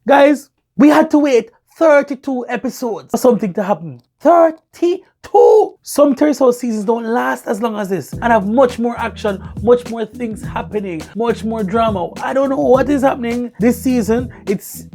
Guys, we had to wait 32 episodes for something to happen. 32! Some Terrace seasons don't last as long as this and have much more action, much more things happening, much more drama. I don't know what is happening this season. It's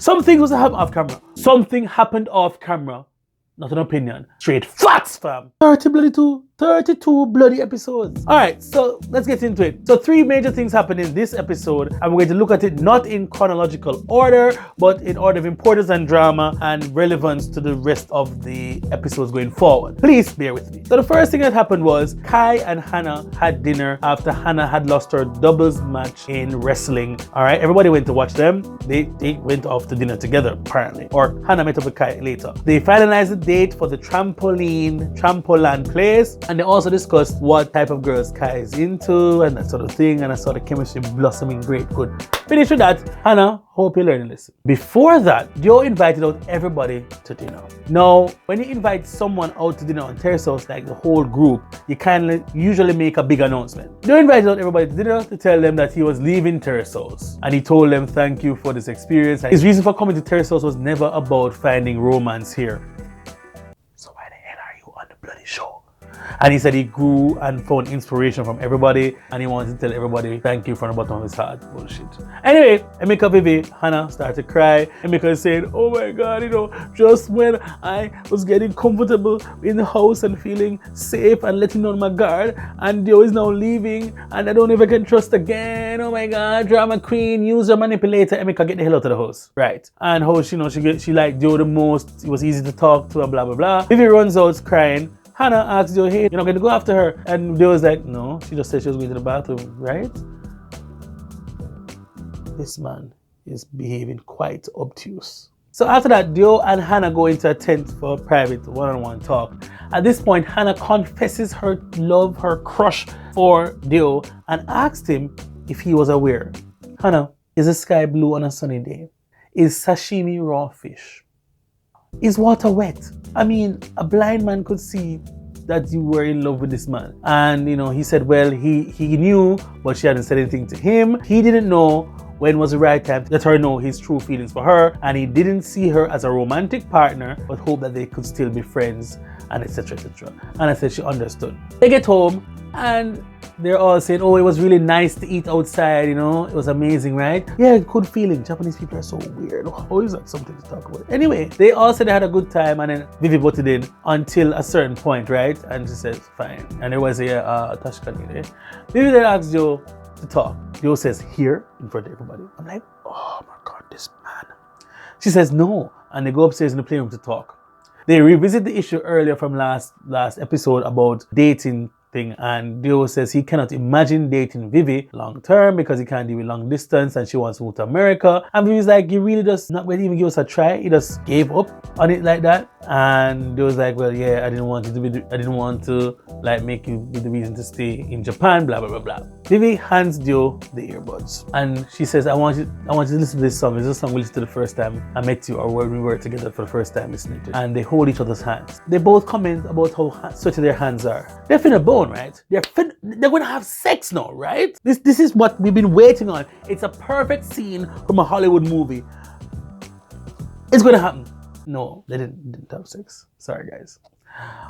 some things was happening off camera. Something happened off camera. Not an opinion. Straight facts, fam. 32 bloody episodes. Alright, so let's get into it. So 3 major things happen in this episode, and we're going to look at it not in chronological order, but in order of importance and drama and relevance to the rest of the episodes going forward. Please bear with me. So the first thing that happened was Kai and Hannah had dinner after Hannah had lost her doubles match in wrestling. Alright, everybody went to watch them. They went off to dinner together, apparently. Or Hannah met up with Kai later. They finalized the date for the trampoline place. And they also discussed what type of girls Kai is into and that sort of thing. And I saw the chemistry blossoming great. Good. Finish with that. Hannah, hope you learn a lesson. Before that, Joe invited out everybody to dinner. Now, when you invite someone out to dinner on Terrace House, like the whole group, you usually make a big announcement. Joe invited out everybody to dinner to tell them that he was leaving Terrace House. And he told them thank you for this experience. And his reason for coming to Terrace House was never about finding romance here. So why the hell are you on the bloody show? And he said he grew and found inspiration from everybody, and he wanted to tell everybody thank you from the bottom of his heart. Bullshit. Anyway, Emika, Vivi, Hannah started to cry. Emika is saying, oh my God, just when I was getting comfortable in the house and feeling safe and letting down my guard, and Dio is now leaving, and I don't even can trust again. Oh my God, drama queen, user, manipulator. Emika, get the hell out of the house. Right. And how she liked Dio the most. It was easy to talk to, and blah, blah, blah. Vivi runs out crying. Hannah asked Joe, hey, you're not going to go after her? And Joe was like, no, she just said she was going to the bathroom, right? This man is behaving quite obtuse. So after that, Joe and Hannah go into a tent for a private one-on-one talk. At this point, Hannah confesses her love, her crush for Joe, and asked him if he was aware. Hannah, is the sky blue on a sunny day? Is sashimi raw fish? Is water wet? I mean, a blind man could see that you were in love with this man. And, he said, well, he knew, but she hadn't said anything to him. He didn't know when was the right time to let her know his true feelings for her. And he didn't see her as a romantic partner, but hoped that they could still be friends, and etc., etc. And I said she understood. They get home, and they're all saying, oh, it was really nice to eat outside, it was amazing, right? Yeah, good feeling. Japanese people are so weird. How is that something to talk about? Anyway, they all said they had a good time, and then Vivi butted in until a certain point, right? And she says, fine. And there was a Tashkani. Vivi then asked Joe to talk. Joe says, here, in front of everybody. I'm like, oh my God, this man. She says, no. And they go upstairs in the playroom to talk. They revisit the issue earlier from last episode about dating thing, and Dio says he cannot imagine dating Vivi long term because he can't deal with long distance and she wants to move to America. And Vivi's like, you really just not going to even give us a try? He just gave up on it like that. And Dio's like, well, yeah, I didn't want to like make you be the reason to stay in Japan, blah blah blah blah. Vivi hands Dio the earbuds and she says, I want you to listen to this song. It's a song we listened to the first time I met you, or when we were together for the first time listening to it. And they hold each other's hands. They both comment about how sweaty their hands are. They're finna bone, right? They're gonna have sex now, right? This is what we've been waiting on. It's a perfect scene from a Hollywood movie. It's gonna happen. No, they didn't have sex. Sorry, guys.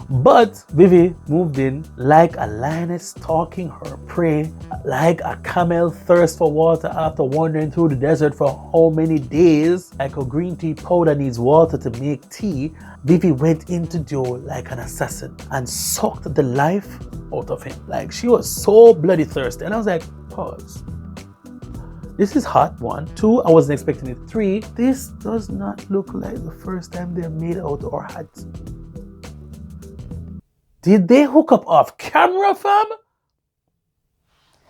But Vivi moved in like a lioness stalking her prey, like a camel thirsts for water after wandering through the desert for how many days. Like a green tea powder needs water to make tea, Vivi went into Joe like an assassin and sucked the life out of him. Like, she was so bloody thirsty. And I was like, pause. This is hot, 1. 2, I wasn't expecting it. 3, this does not look like the first time they're made out or had. Did they hook up off camera, fam?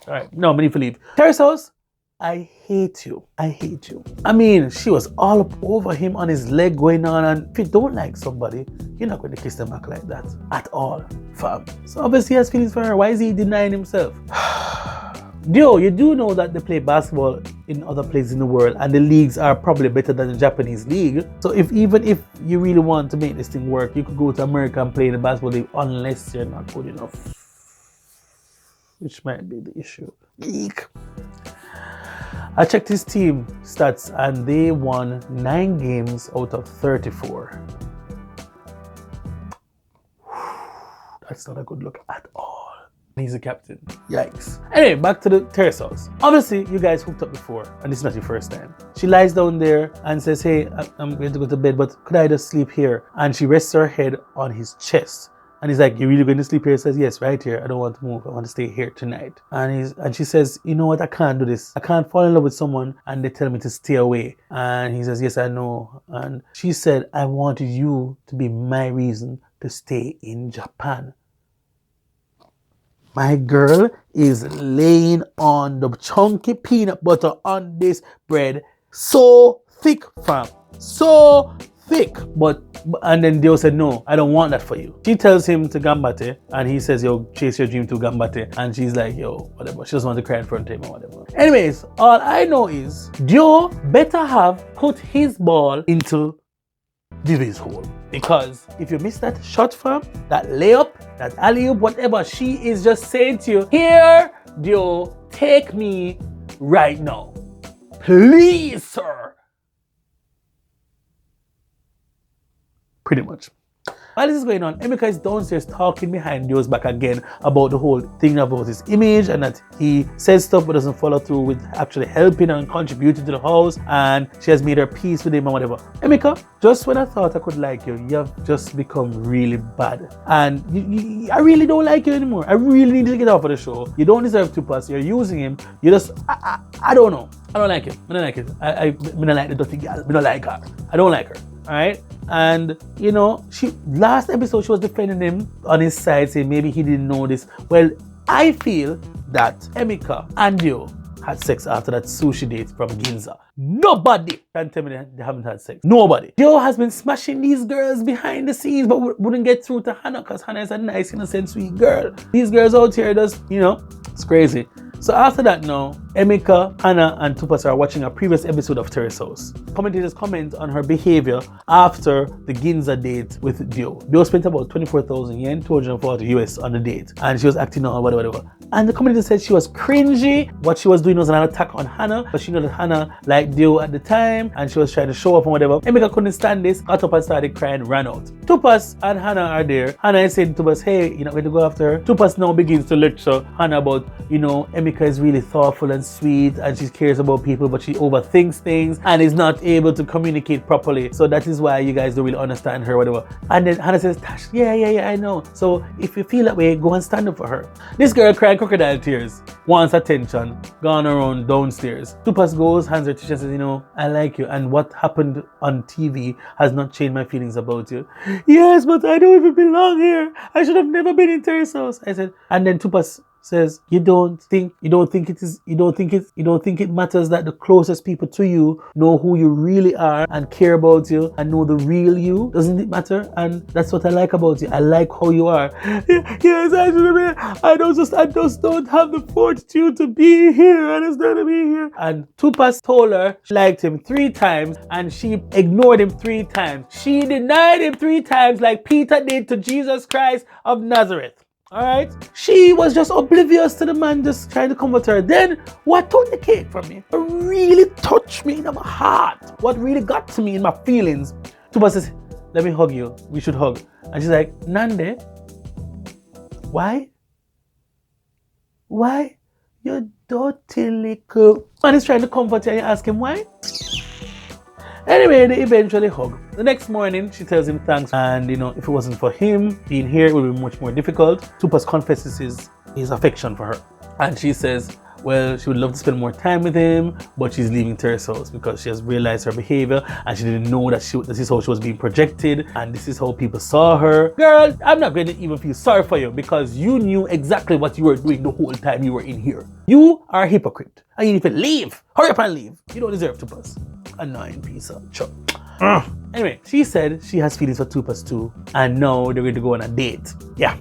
Alright, no, I need to leave. Terrace House, I hate you. I hate you. I mean, she was all up over him on his leg going on, and if you don't like somebody, you're not going to kiss them back like that. At all, fam. So obviously he has feelings for her. Why is he denying himself? Dio, you do know that they play basketball in other places in the world and the leagues are probably better than the Japanese league. So even if you really want to make this thing work, you could go to America and play in the basketball league unless you're not good enough. Which might be the issue. Eek. I checked his team stats and they won 9 games out of 34. That's not a good look at all. He's the captain. Yikes. Anyway, back to the Terrace house. Obviously, you guys hooked up before, and this is not your first time. She lies down there and says, hey, I'm going to go to bed, but could I just sleep here? And she rests her head on his chest. And he's like, you're really going to sleep here? He says, yes, right here. I don't want to move. I want to stay here tonight. And she says, you know what? I can't do this. I can't fall in love with someone and they tell me to stay away. And he says, yes, I know. And she said, I wanted you to be my reason to stay in Japan. My girl is laying on the chunky peanut butter on this bread. So thick, fam. So thick. And then Dio said, no, I don't want that for you. She tells him to gambate. And he says, yo, chase your dream to gambate. And she's like, yo, whatever. She doesn't want to cry in front of him or whatever. Anyways, all I know is Dio better have put his ball into Vivi's hole. Because if you miss that shot, fam, that layup, that alley-oop, whatever, she is just saying to you, here, Dio, take me right now. Please, sir. Pretty much. While this is going on, Emika is downstairs talking behind Dio's back again about the whole thing about his image and that he says stuff but doesn't follow through with actually helping and contributing to the house, and she has made her peace with him and whatever. Emika, just when I thought I could like you, you have just become really bad. And I really don't like you anymore. I really need to get off of the show. You don't deserve to pass. You're using him. You just, I don't know. I don't like it. I don't like it. I don't like the dirty girl. I don't like her. I don't like her. Alright? And you know, last episode she was defending him on his side, saying maybe he didn't know this. Well, I feel that Emika and Dio had sex after that sushi date from Ginza. Nobody can tell me they haven't had sex. Nobody. Dio has been smashing these girls behind the scenes, but wouldn't get through to Hannah because Hannah is a nice, innocent, sweet girl. These girls out here just, you know, it's crazy. So after that now, Emika, Hannah, and Tupas are watching a previous episode of Terrace House. Commentators comment on her behavior after the Ginza date with Dio. Dio spent about 24,000 yen, 240 US on the date, and she was acting out whatever. And the commentator said she was cringy. What she was doing was an attack on Hannah, but she knew that Hannah liked Dio at the time, and she was trying to show off and whatever. Emika couldn't stand this, got up and started crying, ran out. Tupas and Hannah are there. Hannah is saying to Tupas, hey, you're not going to go after her. Tupas now begins to lecture Hannah about, you know, Emika is really thoughtful and sweet and she cares about people, but she overthinks things and is not able to communicate properly. So that is why you guys don't really understand her, whatever. And then Hannah says, Tash, yeah, I know. So if you feel that way, go and stand up for her. This girl cried crocodile tears, wants attention, gone around downstairs. Tupas goes, hands her tissue and says, you know, I like you. And what happened on TV has not changed my feelings about you. Yes, but I don't even belong here. I should have never been in Terrace House. I said, and then Tupas says, you don't think it matters that the closest people to you know who you really are and care about you and know the real you? Doesn't it matter? And that's what I like about you. I like how you are. Yes, I just don't have the fortitude to be here. I just don't to be here. And Tupas told her she liked him 3 times and she ignored him 3 times. She denied him 3 times like Peter did to Jesus Christ of Nazareth. Alright? She was just oblivious to the man just trying to comfort her. Then, what took the cake from me? What really touched me in my heart? What really got to me in my feelings? Tuba says, let me hug you. We should hug. And she's like, Nande? Why? Why? You dirty little... Man is trying to comfort you and you ask him why? Anyway, they eventually hug. The next morning, she tells him thanks, and you know, if it wasn't for him being here, it would be much more difficult. Tupas confesses his affection for her, and she says, well, she would love to spend more time with him, but she's leaving Terrace House because she has realized her behavior and she didn't know that this is how she was being projected and this is how people saw her. Girl, I'm not going to even feel sorry for you because you knew exactly what you were doing the whole time you were in here. You are a hypocrite and you need to leave. Hurry up and leave. You don't deserve Tupas. Annoying piece of chuck. Anyway, she said she has feelings for Tupas too, and now they're going to go on a date. Yeah.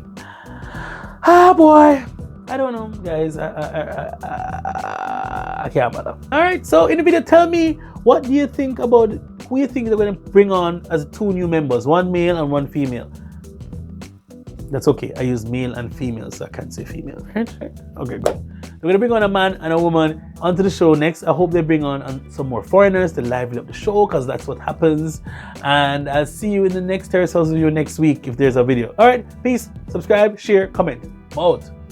Ah, boy. I don't know, guys. I can't bother. Alright, so in the video, tell me what do you think about who you think they're going to bring on as 2 new members, 1 male and 1 female. That's okay. I use male and female, so I can't say female. Right? Okay, good. They're going to bring on a man and a woman onto the show next. I hope they bring on some more foreigners to liven up the show, because that's what happens. And I'll see you in the next Terrace House video next week if there's a video. All right, peace, subscribe, share, comment. I'm out.